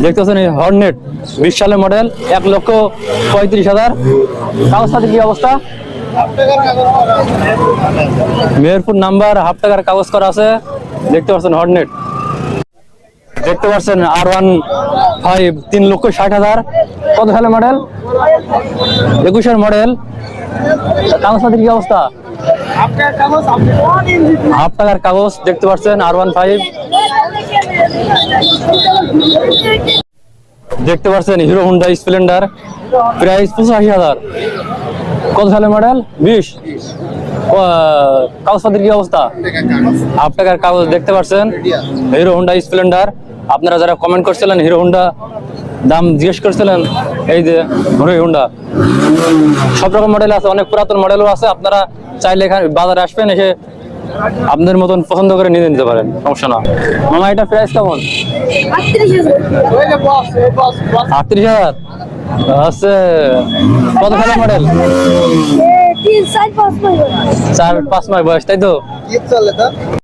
দেখতে পাচ্ছেন এই হর্নেট 20 সালের মডেল, 1,35,000। কাগজ সাথে কি অবস্থা? মেহেরপুর নাম্বার, হাফ টাকার কাগজ করা আছে। দেখতে পাচ্ছেন হর্নেট। দেখতে পাচ্ছেন R15 3,60,000। কত সালের মডেল? 21-এর মডেল। কাগজ সাথে কি অবস্থা? হাফ টাকার কাগজ। দেখতে পাচ্ছেন R15। দেখতে পাচ্ছেন হিরো হোন্ডা স্প্লেন্ডার, প্রাইস 85,000। কত সালের মডেল? 20। কাগজপত্রের কি অবস্থা? হাফ টাকার কাগজ। দেখতে পাচ্ছেন হিরো হোন্ডা স্প্লেন্ডার। আপনারা যারা কমেন্ট করছিলেন হিরো হোন্ডা দাম জিজ্ঞেস করছিলেন, এই যে হিরো হোন্ডা সব রকম মডেল আছে, অনেক পুরাতন মডেলও আছে। আপনারা চাইলে এখানে বাজারে আসবেন, এসে আপনাদের মতন পছন্দ করে নিয়ে নিতে পারেন, সমস্যা না। মামা এটা প্রাইস কেমন? 38,000। আছে। কত সালের মডেল? 4-5 মাস বয়স, তাই তো?